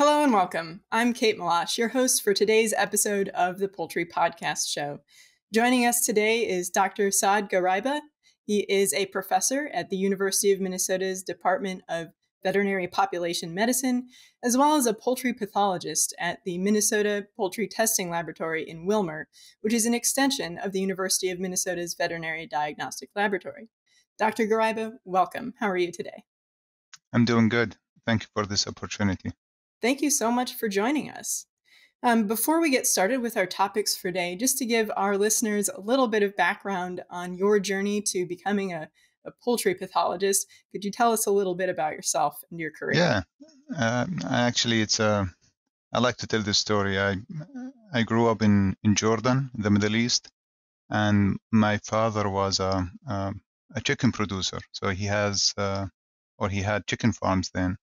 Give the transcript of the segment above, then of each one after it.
Hello and welcome. I'm 𝗪𝗵𝘁, your host for today's episode of the Poultry Podcast Show. Joining us today is Dr. Saad Gharaibeh. He is a professor at the University of Minnesota's Department of Veterinary Population Medicine, as well as a poultry pathologist at the Minnesota Poultry Testing Laboratory in 𝗪𝗪𝘁, which is an extension of the University of Minnesota's Veterinary Diagnostic Laboratory. Dr. Gharaibeh, welcome. How are you today? I'm doing good. Thank you for this opportunity. Thank you so much for joining us. Before we get started with our topics for today, just to give our listeners a little bit of background on your journey to becoming a poultry pathologist, could you tell us a little bit about yourself and your career? Yeah, actually, I like to tell this story. I grew up in Jordan, the Middle East, and my father was a chicken producer. So he had chicken farms then.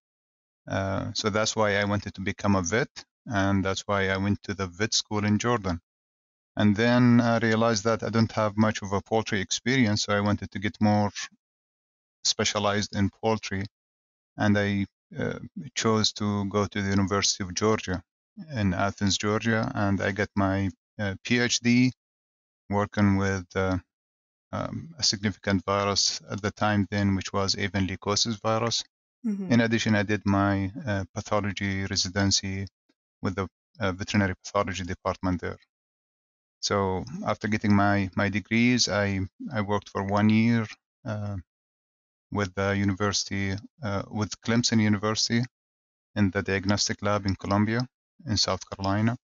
So that's why I wanted to become a vet, and that's why I went to the vet school in Jordan. And then I realized that I don't have much of a poultry experience, so I wanted to get more specialized in poultry, and I chose to go to the University of Georgia in Athens, Georgia, and I got my PhD working with a significant virus at the time then, which was Avian Influenza virus. Mm-hmm. In addition, I did my pathology residency with the veterinary pathology department there. So after getting my degrees, I worked for 1 year with the university, with Clemson University in the diagnostic lab in Columbia in South Carolina.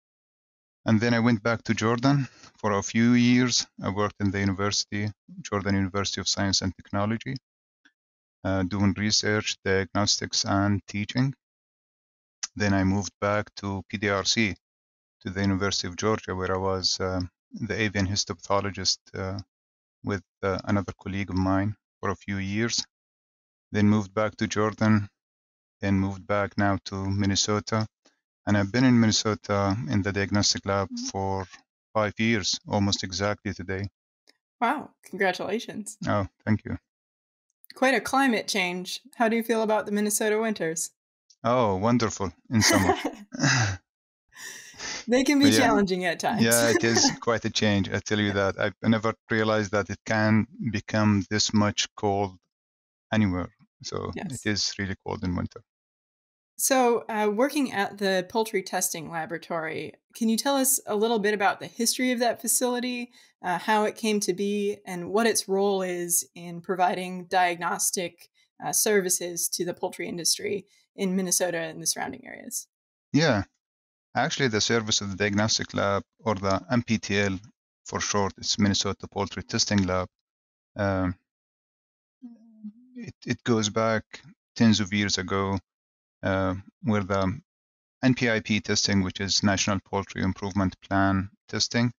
And then I went back to Jordan for a few years. I worked in the university, Jordan University of Science and Technology, doing research, diagnostics, and teaching. Then I moved back to PDRC, to the University of Georgia, where I was the avian histopathologist with another colleague of mine for a few years. Then moved back to Jordan, then moved back now to Minnesota. And I've been in Minnesota in the diagnostic lab for 5 years, almost exactly today. Wow, congratulations. Oh, thank you. Quite a climate change. How do you feel about the Minnesota winters? Oh, wonderful in summer. They can be challenging at times. Yeah, it is quite a change, I tell you that. I never realized that it can become this much cold anywhere. So Yes. It is really cold in winter. So, working at the Poultry Testing Laboratory, can you tell us a little bit about the history of that facility, how it came to be, and what its role is in providing diagnostic services to the poultry industry in Minnesota and the surrounding areas? Yeah, actually the service of the diagnostic lab, or the MPTL for short, it's Minnesota Poultry Testing Lab. It goes back tens of years ago, where the NPIP testing, which is National Poultry Improvement Plan testing,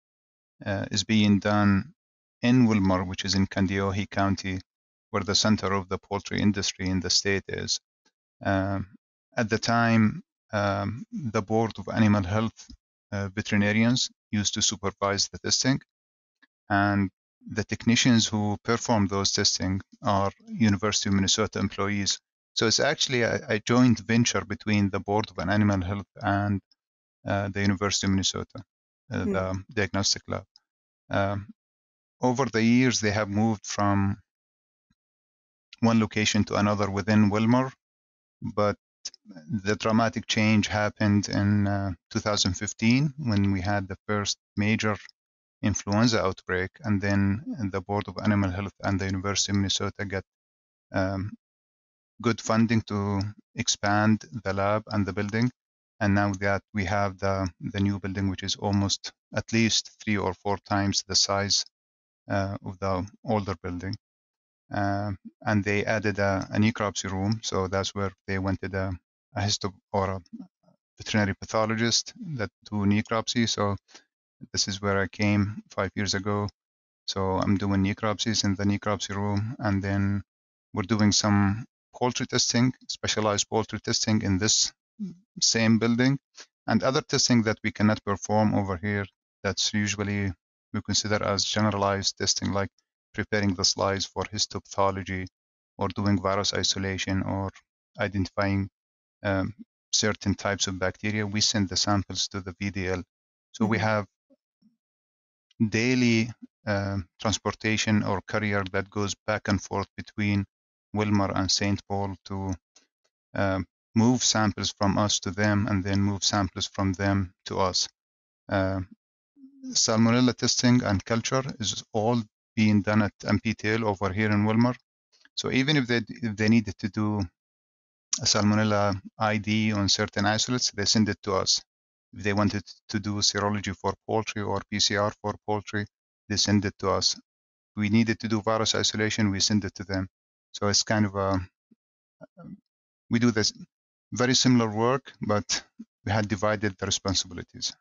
is being done in 𝗪𝗪𝘁, which is in Kandiyohi County, where the center of the poultry industry in the state is. At the time, the Board of Animal Health veterinarians used to supervise the testing, and the technicians who perform those testing are University of Minnesota employees. So it's actually a joint venture between the Board of Animal Health and the University of Minnesota, the diagnostic lab. Over the years, they have moved from one location to another within 𝗪𝗪𝘁, but the dramatic change happened in 2015 when we had the first major influenza outbreak, and then the Board of Animal Health and the University of Minnesota got good funding to expand the lab and the building. And now that we have the new building, which is almost at least 3 or 4 times the size of the older building. And they added a necropsy room, so that's where they wanted a veterinary pathologist that do necropsy. So this is where I came 5 years ago. So I'm doing necropsies in the necropsy room, and then we're doing some poultry testing, specialized poultry testing in this same building, and other testing that we cannot perform over here. That's usually we consider as generalized testing, like preparing the slides for histopathology, or doing virus isolation, or identifying certain types of bacteria, we send the samples to the VDL. So we have daily transportation or courier that goes back and forth between Wilmer and St. Paul to move samples from us to them and then move samples from them to us. Salmonella testing and culture is all being done at MPTL over here in Wilmer. So even if they needed to do a Salmonella ID on certain isolates, they send it to us. If they wanted to do serology for poultry or PCR for poultry, they send it to us. If we needed to do virus isolation, we send it to them. So it's kind of we do this very similar work, but we had divided the responsibilities.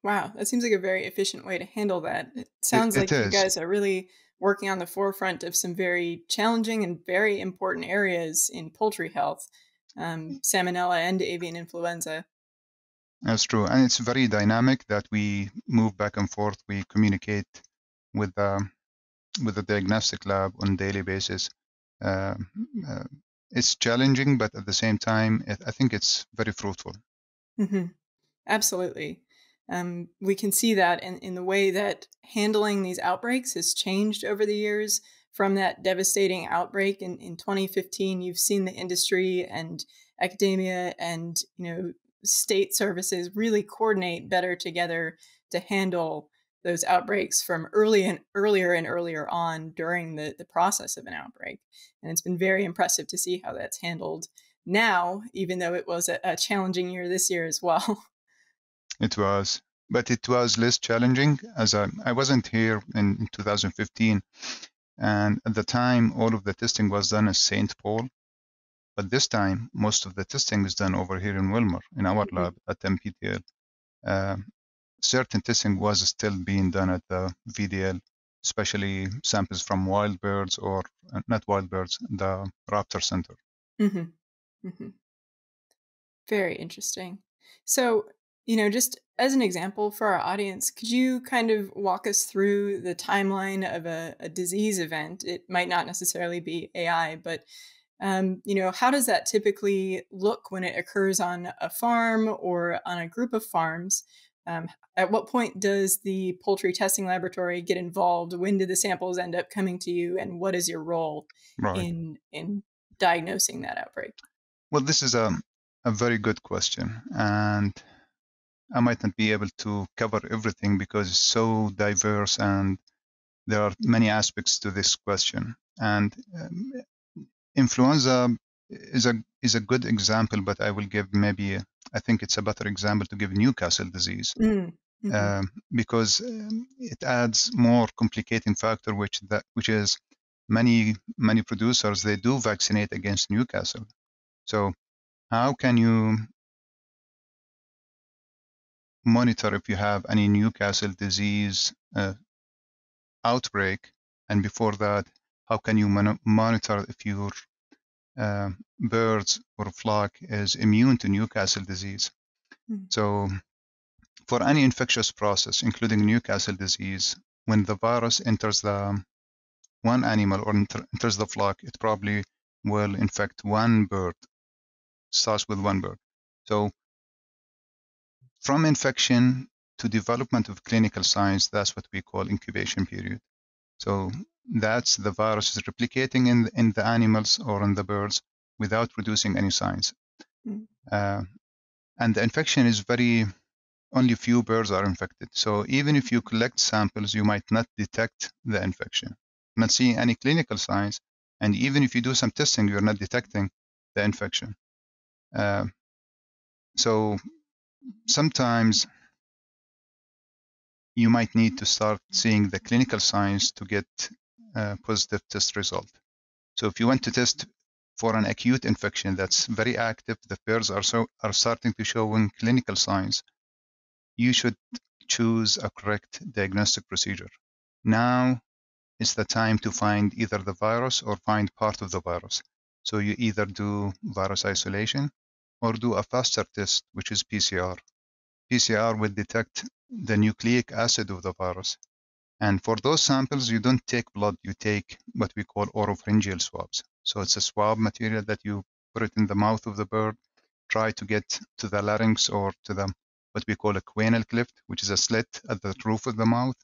Wow, that seems like a very efficient way to handle that. It sounds like you guys are really working on the forefront of some very challenging and very important areas in poultry health, Salmonella and avian influenza. That's true, and it's very dynamic that we move back and forth. We communicate with the diagnostic lab on a daily basis. It's challenging, but at the same time, I think it's very fruitful. Absolutely. We can see that in the way that handling these outbreaks has changed over the years. From that devastating outbreak in 2015, you've seen the industry and academia and state services really coordinate better together to handle those outbreaks from earlier on during the process of an outbreak. And it's been very impressive to see how that's handled now, even though it was a challenging year this year as well. It was, but it was less challenging as I wasn't here in 2015. And at the time, all of the testing was done at St. Paul. But this time, most of the testing is done over here in Wilmer, in our lab at MPTL. Certain testing was still being done at the VDL, especially samples from wild birds or not wild birds, the Raptor Center. Very interesting. So, just as an example for our audience, could you kind of walk us through the timeline of a disease event? It might not necessarily be AI, but how does that typically look when it occurs on a farm or on a group of farms? At what point does the poultry testing laboratory get involved? When do the samples end up coming to you? And what is your role in diagnosing that outbreak? Well, this is a very good question. And I might not be able to cover everything because it's so diverse and there are many aspects to this question. And influenza is a good example, but I will give I think it's a better example to give Newcastle disease because it adds more complicating factor, which is many producers, they do vaccinate against Newcastle. So how can you monitor if you have any Newcastle disease outbreak? And before that, how can you monitor if your birds or flock is immune to Newcastle disease? So for any infectious process, including Newcastle disease, when the virus enters the one animal or enters the flock, it probably will infect one bird, starts with one bird. So from infection to development of clinical signs, that's what we call incubation period. So that's the virus is replicating in the animals or in the birds without producing any signs. And the infection is only few birds are infected. So even if you collect samples, you might not detect the infection, not seeing any clinical signs. And even if you do some testing, you're not detecting the infection. So sometimes you might need to start seeing the clinical signs to get a positive test result. So if you want to test for an acute infection that's very active, the birds are starting to show clinical signs, you should choose a correct diagnostic procedure. Now is the time to find either the virus or find part of the virus. So you either do virus isolation or do a faster test, which is PCR. PCR will detect the nucleic acid of the virus. And for those samples, you don't take blood, you take what we call oropharyngeal swabs. So it's a swab material that you put it in the mouth of the bird, try to get to the larynx or to the what we call a cranial cleft, which is a slit at the roof of the mouth.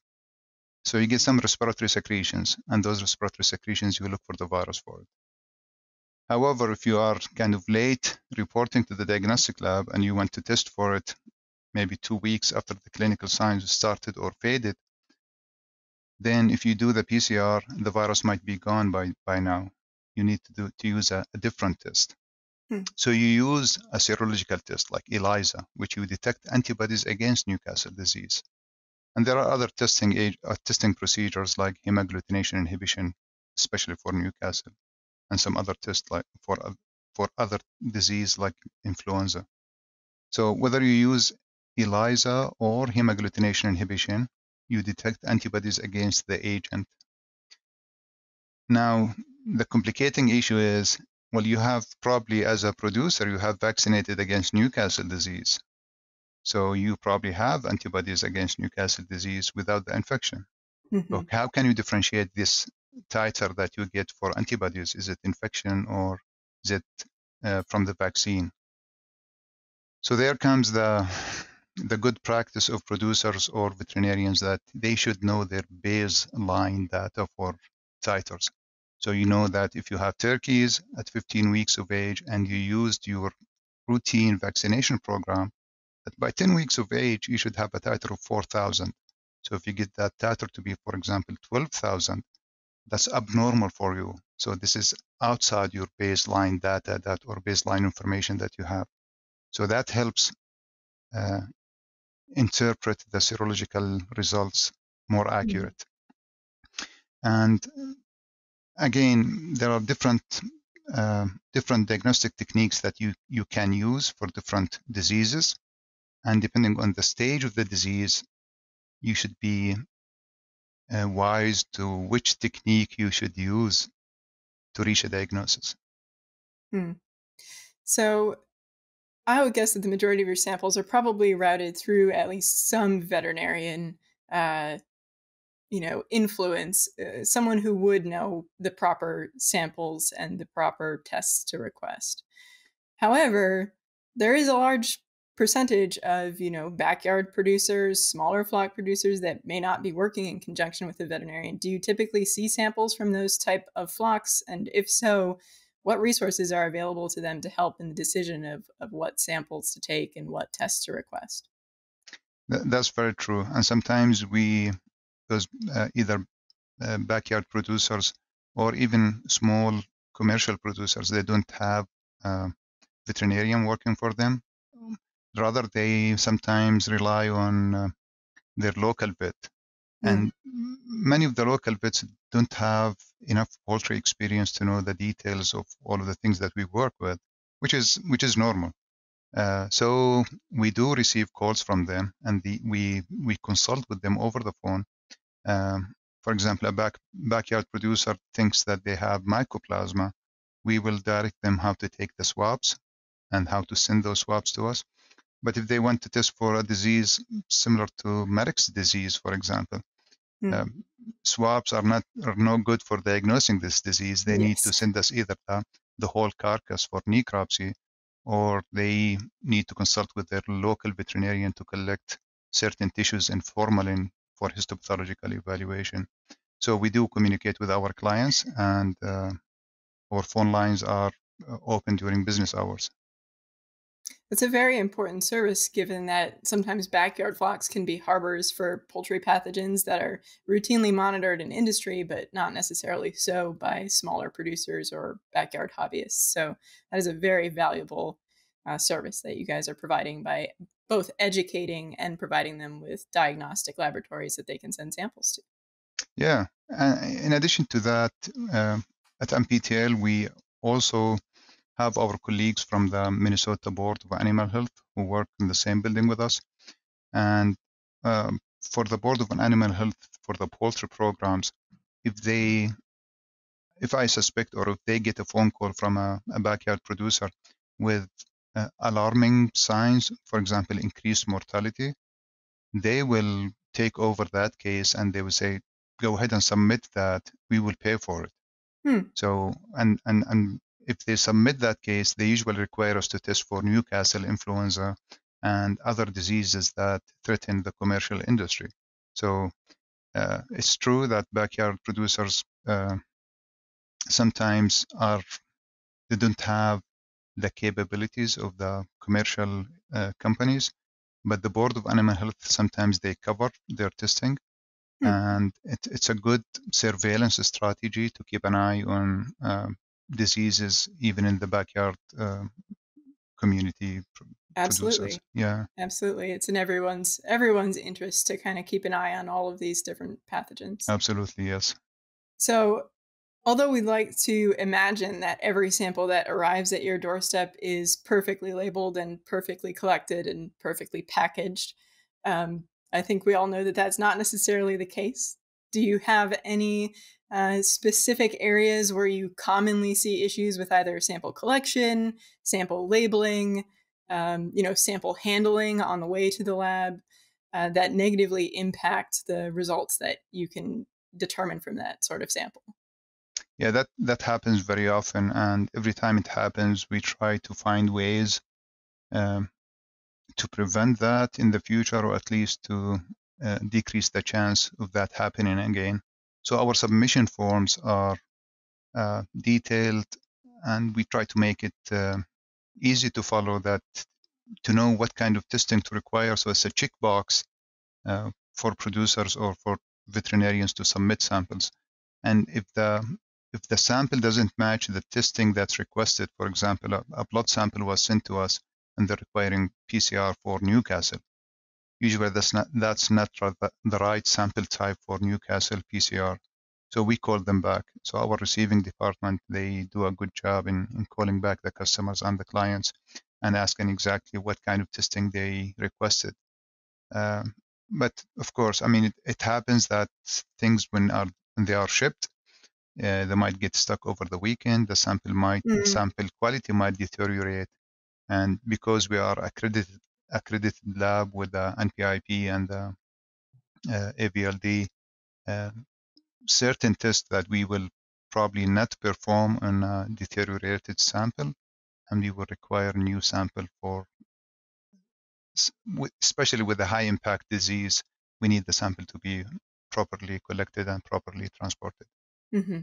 So you get some respiratory secretions, and those respiratory secretions, you look for the virus for it. However, if you are kind of late reporting to the diagnostic lab and you want to test for it maybe 2 weeks after the clinical signs started or faded, then if you do the PCR, the virus might be gone by now. You need to use a different test. So you use a serological test like ELISA, which you detect antibodies against Newcastle disease. And there are other testing procedures like hemagglutination inhibition, especially for Newcastle, and some other tests like for other disease like influenza. So whether you use ELISA or hemagglutination inhibition, you detect antibodies against the agent. Now, the complicating issue is, well, you have probably, as a producer, you have vaccinated against Newcastle disease. So you probably have antibodies against Newcastle disease without the infection. So how can you differentiate this titer that you get for antibodies? Is it infection or is it from the vaccine? So there comes the good practice of producers or veterinarians that they should know their baseline data for titers. So you know that if you have turkeys at 15 weeks of age and you used your routine vaccination program, that by 10 weeks of age, you should have a titer of 4,000. So if you get that titer to be, for example, 12,000, that's abnormal for you. So this is outside your baseline data or baseline information that you have. So that helps interpret the serological results more accurate. And again, there are different diagnostic techniques that you can use for different diseases. And depending on the stage of the disease, you should be wise to which technique you should use to reach a diagnosis. So I would guess that the majority of your samples are probably routed through at least some veterinarian, influence, someone who would know the proper samples and the proper tests to request. However, there is a large percentage of, backyard producers, smaller flock producers that may not be working in conjunction with the veterinarian. Do you typically see samples from those type of flocks? And if so, what resources are available to them to help in the decision of what samples to take and what tests to request? That's very true. And sometimes those either backyard producers or even small commercial producers, they don't have veterinarian working for them. Rather, they sometimes rely on their local vet. And many of the local vets don't have enough poultry experience to know the details of all of the things that we work with, which is normal. So we do receive calls from them, and we consult with them over the phone. For example, a backyard producer thinks that they have mycoplasma. We will direct them how to take the swabs and how to send those swabs to us. But if they want to test for a disease similar to Marek's disease, for example, swabs are no good for diagnosing this disease. They need to send us either the whole carcass for necropsy, or they need to consult with their local veterinarian to collect certain tissues in formalin for histopathological evaluation. So we do communicate with our clients, and our phone lines are open during business hours. It's a very important service, given that sometimes backyard flocks can be harbors for poultry pathogens that are routinely monitored in industry, but not necessarily so by smaller producers or backyard hobbyists. So that is a very valuable service that you guys are providing by both educating and providing them with diagnostic laboratories that they can send samples to. Yeah. In addition to that, at MPTL, we also have our colleagues from the Minnesota Board of Animal Health who work in the same building with us. And for the Board of Animal Health, for the poultry programs, if I suspect or if they get a phone call from a backyard producer with alarming signs, for example, increased mortality, they will take over that case and they will say, go ahead and submit that, we will pay for it. So, and if they submit that case, they usually require us to test for Newcastle influenza and other diseases that threaten the commercial industry. So it's true that backyard producers sometimes they don't have the capabilities of the commercial companies, but the Board of Animal Health, sometimes they cover their testing. And it's a good surveillance strategy to keep an eye on diseases even in the backyard community producers. Absolutely. Yeah, Absolutely. It's in everyone's interest to kind of keep an eye on all of these different pathogens. absolutely, yes. So, although we'd like to imagine that every sample that arrives at your doorstep is perfectly labeled and perfectly collected and perfectly packaged, I think we all know that that's not necessarily the case. Do you have any specific areas where you commonly see issues with either sample collection, sample labeling, sample handling on the way to the lab that negatively impact the results that you can determine from that sort of sample? Yeah, that happens very often, and every time it happens, we try to find ways to prevent that in the future, or at least to decrease the chance of that happening again. So our submission forms are detailed, and we try to make it easy to follow, that to know what kind of testing to require. So it's a checkbox for producers or for veterinarians to submit samples. And if the sample doesn't match the testing that's requested, for example, a blood sample was sent to us and they're requiring PCR for Newcastle. Usually that's not the right sample type for Newcastle PCR. So we call them back. So our receiving department, they do a good job in calling back the customers and the clients and asking exactly what kind of testing they requested. But of course, I mean, it happens that things when they are shipped, they might get stuck over the weekend. The sample quality might deteriorate, and because we are accredited lab with the NPIP and the AVLD, certain tests that we will probably not perform on a deteriorated sample, and we will require a new sample for, especially with a high impact disease, we need the sample to be properly collected and properly transported. Mm-hmm.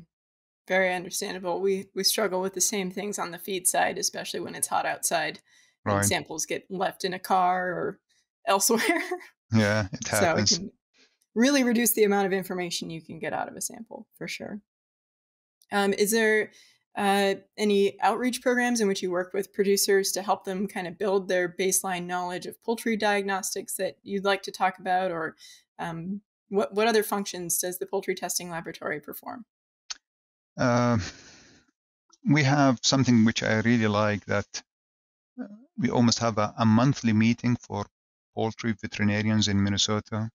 Very understandable. We struggle with the same things on the feed side, especially when it's hot outside and Right. samples get left in a car or elsewhere. Yeah, it happens. So it can really reduce the amount of information you can get out of a sample, for sure. Is there any outreach programs in which you work with producers to help them kind of build their baseline knowledge of poultry diagnostics that you'd like to talk about, or what other functions does the poultry testing laboratory perform? We have something which I really like, that we almost have a monthly meeting for poultry veterinarians in Minnesota.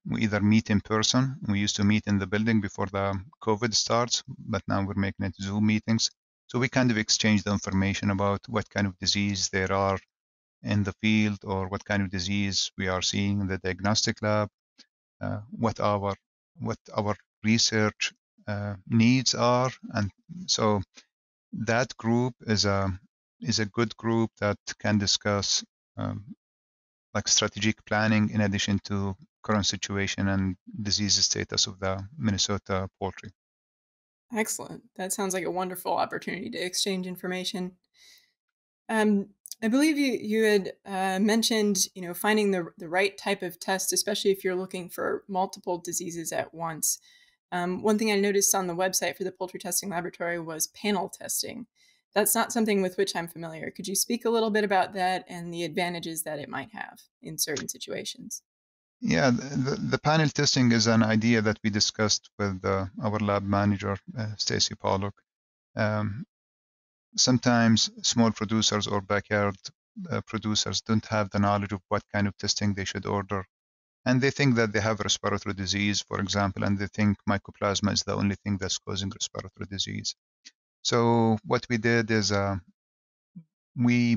We either meet in person. We used to meet in the building before the COVID starts, but now we're making it Zoom meetings. So we kind of exchange the information about what kind of disease there are in the field, or what kind of disease we are seeing in the diagnostic lab, what our research needs are. And so that group is a good group that can discuss like strategic planning in addition to current situation and disease status of the Minnesota poultry. Excellent. That sounds like a wonderful opportunity to exchange information. I believe you had mentioned, finding the right type of test, especially if you're looking for multiple diseases at once. One thing I noticed on the website for the poultry testing laboratory was panel testing. That's not something with which I'm familiar. Could you speak a little bit about that and the advantages that it might have in certain situations? Yeah, the panel testing is an idea that we discussed with our lab manager, Stacy Pollock. Sometimes small producers or backyard producers don't have the knowledge of what kind of testing they should order. And they think that they have respiratory disease, for example, and they think mycoplasma is the only thing that's causing respiratory disease. So what we did is we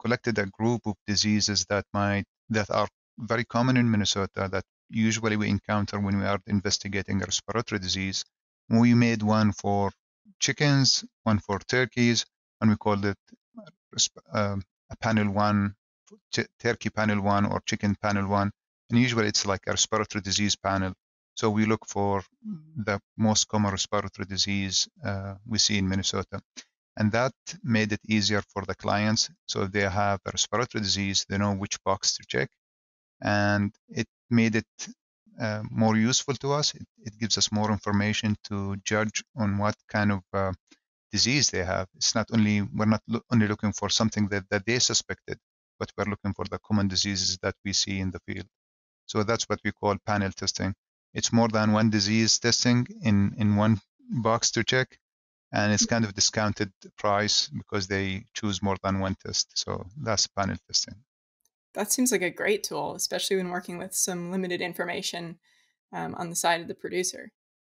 collected a group of diseases that are very common in Minnesota, that usually we encounter when we are investigating a respiratory disease. We made one for chickens, one for turkeys, and we called it a panel 1, turkey panel 1 or chicken panel 1. And usually it's like a respiratory disease panel. So we look for the most common respiratory disease we see in Minnesota. And that made it easier for the clients. So if they have a respiratory disease, they know which box to check. And it made it more useful to us. It gives us more information to judge on what kind of disease they have. It's not only, we're not only looking for something that they suspected, but we're looking for the common diseases that we see in the field. So that's what we call panel testing. It's more than one disease testing in one box to check, and it's kind of discounted price because they choose more than one test. So that's panel testing. That seems like a great tool, especially when working with some limited information on the side of the producer.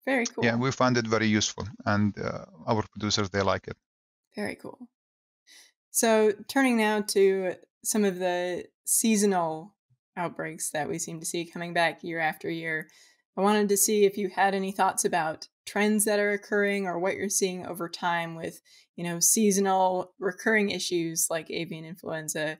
Very cool. Yeah, we found it very useful, and our producers, they like it. Very cool. So turning now to some of the seasonal outbreaks that we seem to see coming back year after year, I wanted to see if you had any thoughts about trends that are occurring or what you're seeing over time with, seasonal recurring issues like avian influenza.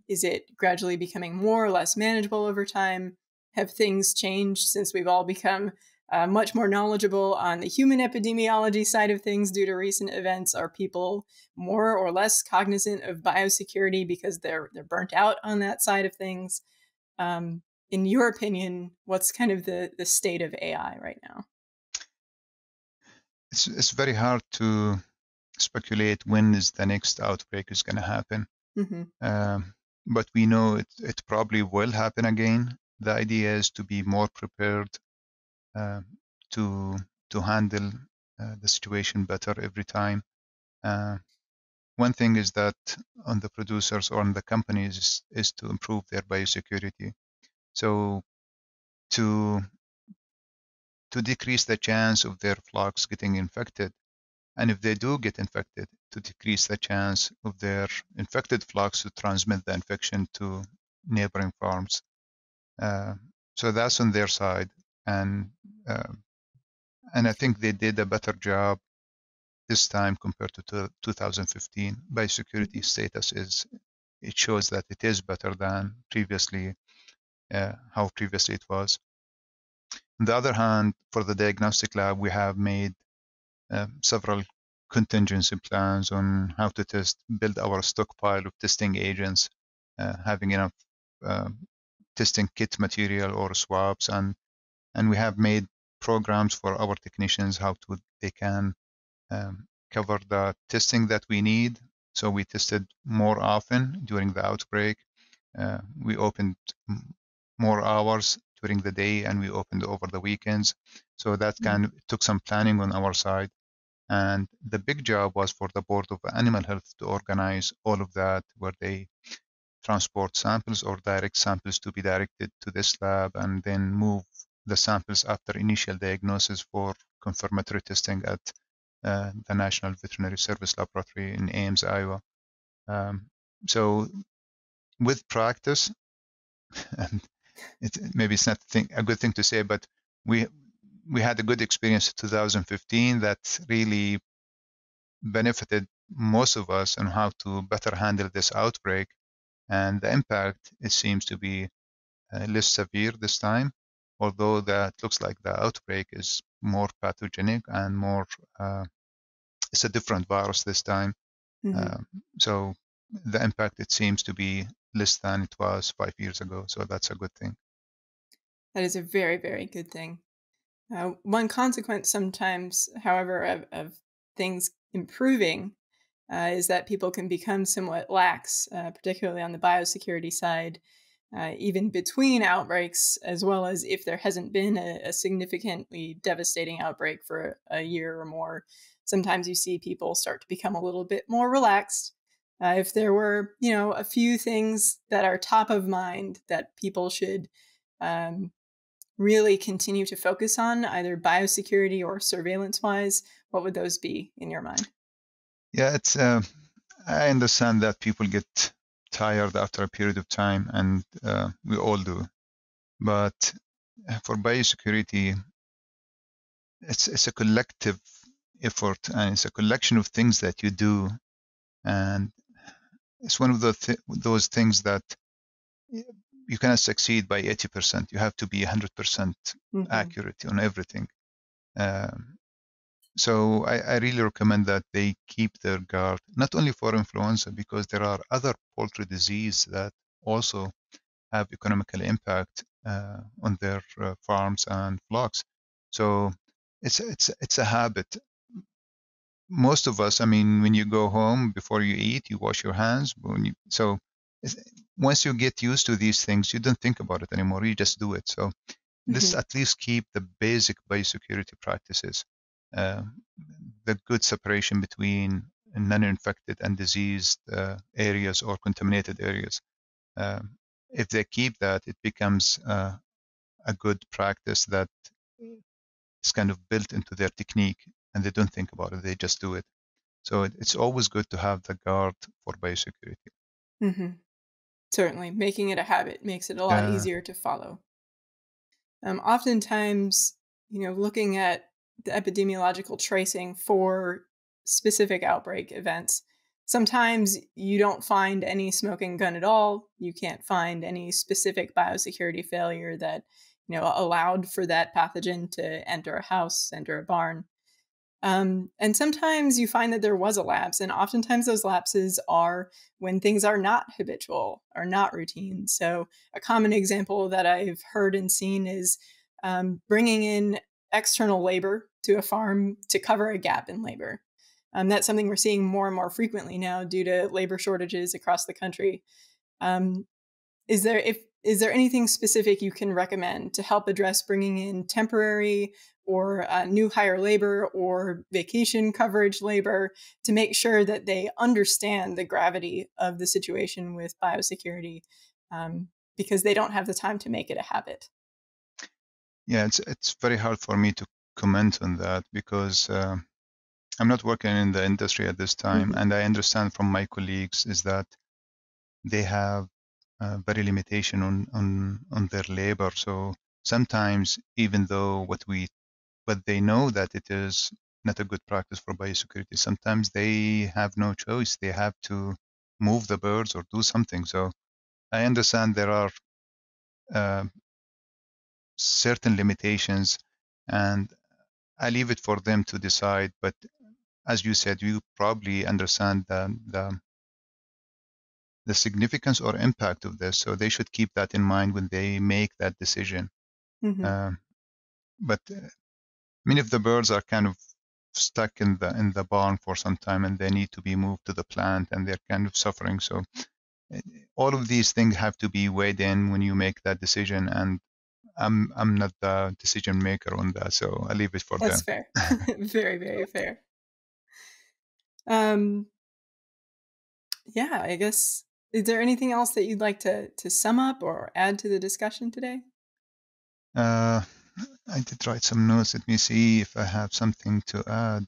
Is it gradually becoming more or less manageable over time? Have things changed since we've all become much more knowledgeable on the human epidemiology side of things due to recent events? Are people more or less cognizant of biosecurity because they're burnt out on that side of things? In your opinion, what's kind of the state of AI right now? It's very hard to speculate when is the next outbreak is going to happen. Mm-hmm. But we know it probably will happen again. The idea is to be more prepared to handle the situation better every time. One thing is that on the producers or on the companies is to improve their biosecurity. So to decrease the chance of their flocks getting infected, and if they do get infected, to decrease the chance of their infected flocks to transmit the infection to neighboring farms. So that's on their side, and I think they did a better job this time compared to 2015. Biosecurity status it shows that it is better than previously, how previously it was. On the other hand, for the diagnostic lab, we have made several contingency plans on how to build our stockpile of testing agents, having enough testing kit material or swabs, and we have made programs for our technicians they can cover the testing that we need. So we tested more often during the outbreak. We opened more hours during the day, and we opened over the weekends. So that kind of took some planning on our side. And the big job was for the Board of Animal Health to organize all of that, where they transport samples or direct samples to be directed to this lab, and then move the samples after initial diagnosis for confirmatory testing at the National Veterinary Service Laboratory in Ames, Iowa. So with practice, and maybe it's not a good thing to say, but we had a good experience in 2015 that really benefited most of us on how to better handle this outbreak. And the impact, it seems to be less severe this time, although that looks like the outbreak is more pathogenic and more, it's a different virus this time. Mm-hmm. So the impact, it seems to be less than it was 5 years ago. So that's a good thing. That is a very, very good thing. One consequence sometimes, however, of things improving is that people can become somewhat lax, particularly on the biosecurity side, even between outbreaks, as well as if there hasn't been a significantly devastating outbreak for a year or more. Sometimes you see people start to become a little bit more relaxed. If there were, a few things that are top of mind that people should really continue to focus on, either biosecurity or surveillance-wise, what would those be in your mind? Yeah, it's. I understand that people get tired after a period of time, and we all do. But for biosecurity, it's a collective effort, and it's a collection of things that you do, and it's one of those things that you cannot succeed by 80%. You have to be 100% accurate on everything. So I really recommend that they keep their guard, not only for influenza, because there are other poultry diseases that also have economical impact on their farms and flocks. So it's a habit. Most of us, I mean, when you go home before you eat, you wash your hands. Once you get used to these things, you don't think about it anymore. You just do it. So this at least keep the basic biosecurity practices, the good separation between non-infected and diseased areas or contaminated areas. If they keep that, it becomes a good practice that is kind of built into their technique, and they don't think about it, they just do it. So it's always good to have the guard for biosecurity. Certainly, making it a habit makes it a lot easier to follow. Oftentimes, looking at the epidemiological tracing for specific outbreak events, sometimes you don't find any smoking gun at all. You can't find any specific biosecurity failure that, allowed for that pathogen to enter a house, enter a barn. And sometimes you find that there was a lapse, and oftentimes those lapses are when things are not habitual or not routine. So a common example that I've heard and seen is bringing in external labor to a farm to cover a gap in labor. That's something we're seeing more and more frequently now due to labor shortages across the country. Is there anything specific you can recommend to help address bringing in temporary or new hire labor or vacation coverage labor to make sure that they understand the gravity of the situation with biosecurity, because they don't have the time to make it a habit? Yeah, it's very hard for me to comment on that because I'm not working in the industry at this time, and I understand from my colleagues is that they have very limitation on their labor. So sometimes, even though but they know that it is not a good practice for biosecurity, sometimes they have no choice. They have to move the birds or do something. So I understand there are certain limitations, and I leave it for them to decide. But as you said, you probably understand the significance or impact of this, so they should keep that in mind when they make that decision. But I mean, if the birds are kind of stuck in the barn for some time and they need to be moved to the plant and they're kind of suffering, so all of these things have to be weighed in when you make that decision. And I'm not the decision maker on that, so I leave it for them. That's fair. Very, very fair. Yeah, I guess, is there anything else that you'd like to sum up or add to the discussion today? I did write some notes. Let me see if I have something to add.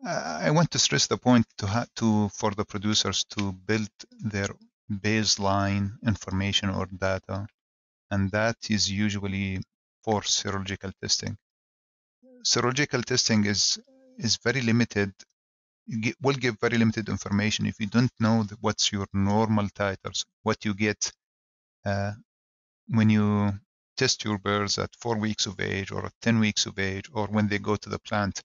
I want to stress the point for the producers to build their baseline information or data, and that is usually for serological testing. Serological testing is very limited. Will give very limited information if you don't know what's your normal titers, what you get when you test your birds at 4 weeks of age or at 10 weeks of age, or when they go to the plant,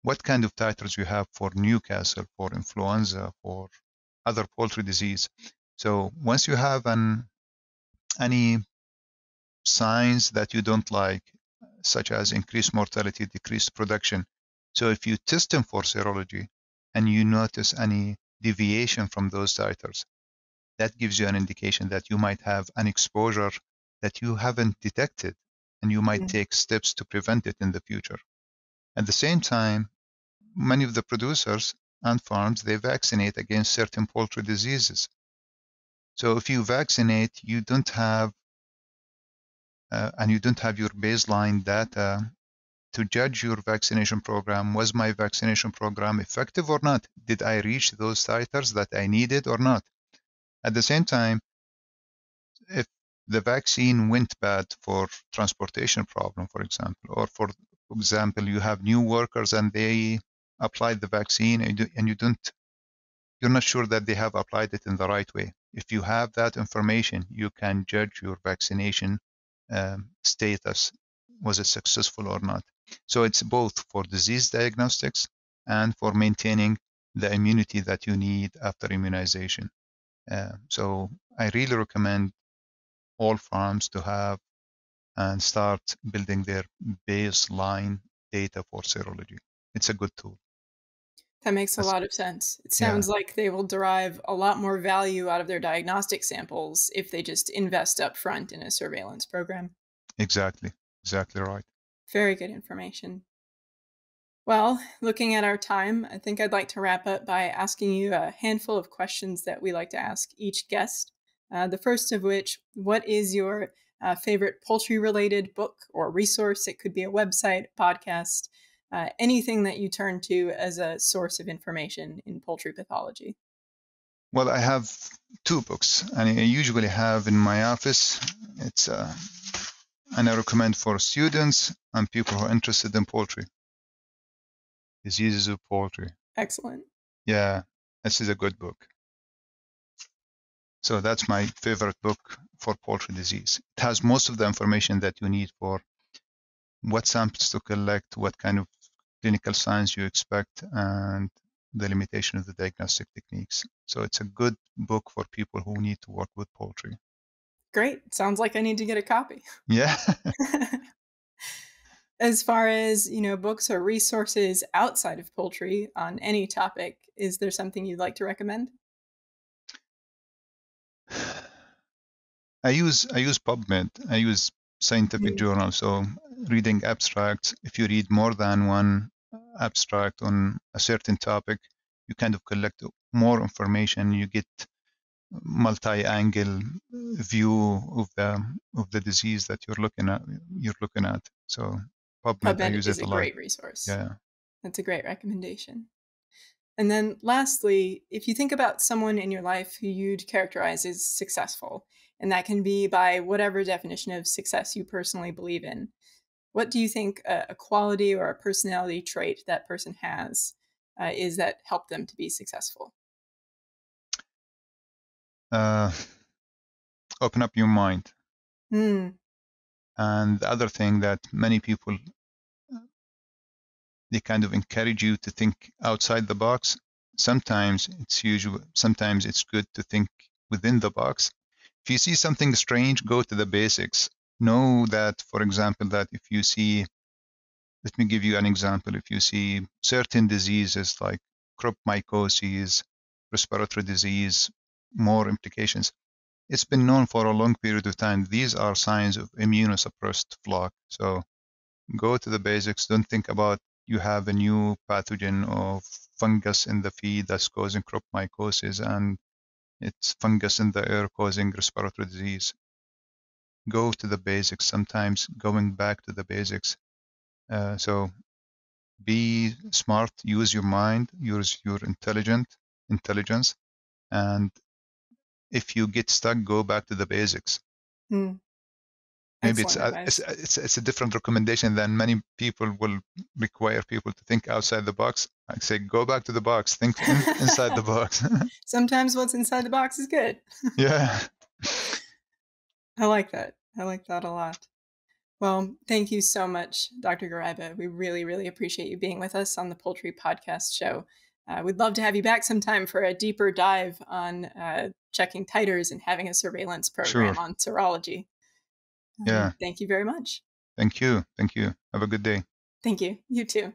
what kind of titers you have for Newcastle, for influenza, for other poultry disease. So once you have any signs that you don't like, such as increased mortality, decreased production, so if you test them for serology and you notice any deviation from those titers, that gives you an indication that you might have an exposure that you haven't detected, and you might take steps to prevent it in the future. At the same time, many of the producers and farms, they vaccinate against certain poultry diseases. So if you vaccinate, you don't have your baseline data to judge your vaccination program. Was my vaccination program effective or not? Did I reach those titers that I needed or not? At the same time, if the vaccine went bad for transportation problem, for example, or for example, you have new workers and they applied the vaccine and you're not sure that they have applied it in the right way. If you have that information, you can judge your vaccination status. Was it successful or not? So it's both for disease diagnostics and for maintaining the immunity that you need after immunization. So I really recommend all farms to have and start building their baseline data for serology. It's a good tool. That makes a That's, lot of sense. It yeah, sounds like they will derive a lot more value out of their diagnostic samples if they just invest up front in a surveillance program. exactly right. Very good information. Well, looking at our time, I think I'd like to wrap up by asking you a handful of questions that we like to ask each guest. The first of which, what is your favorite poultry-related book or resource? It could be a website, podcast, anything that you turn to as a source of information in poultry pathology. Well, I have two books, and I usually have in my office. It's and I recommend for students and people who are interested in poultry. Diseases of poultry. Excellent. Yeah, this is a good book. So that's my favorite book for poultry disease. It has most of the information that you need for what samples to collect, what kind of clinical signs you expect, and the limitation of the diagnostic techniques. So it's a good book for people who need to work with poultry. Great. Sounds like I need to get a copy. Yeah. As far as, books or resources outside of poultry on any topic, is there something you'd like to recommend? I use PubMed. I use scientific journals. So reading abstracts, if you read more than one abstract on a certain topic, you kind of collect more information. You get multi-angle view of the disease that you're looking at. So PubMed, I use is it a a lot. great resource. Yeah. That's a great recommendation. And then lastly, if you think about someone in your life who you'd characterize as successful, and that can be by whatever definition of success you personally believe in, what do you think a quality or a personality trait that person has is that helped them to be successful? Open up your mind. Mm. And the other thing that many people, they kind of encourage you to think outside the box. Sometimes it's good to think within the box. If you see something strange, go to the basics. Know that, for example, that if you see, let me give you an example. If you see certain diseases like 𝗪𝗵𝗿𝗶, respiratory disease, more implications, it's been known for a long period of time. These are signs of immunosuppressed flock. So go to the basics. Don't think about you have a new pathogen of fungus in the feed that's causing 𝗪𝗵𝗿𝗃 and it's fungus in the air causing respiratory disease. Go to the basics. Sometimes going back to the basics. So be smart, use your mind, use your intelligence, and if you get stuck, go back to the basics. Mm. Maybe Excellent it's a different recommendation than many people will require people to think outside the box. I say go back to the box, think inside the box. Sometimes what's inside the box is good. Yeah. I like that. I like that a lot. Well, thank you so much, Dr. Gharaibeh. We really, really appreciate you being with us on the Poultry Podcast Show. We'd love to have you back sometime for a deeper dive on checking titers and having a surveillance program on serology. Yeah. Thank you very much. Thank you. Have a good day. Thank you. You too.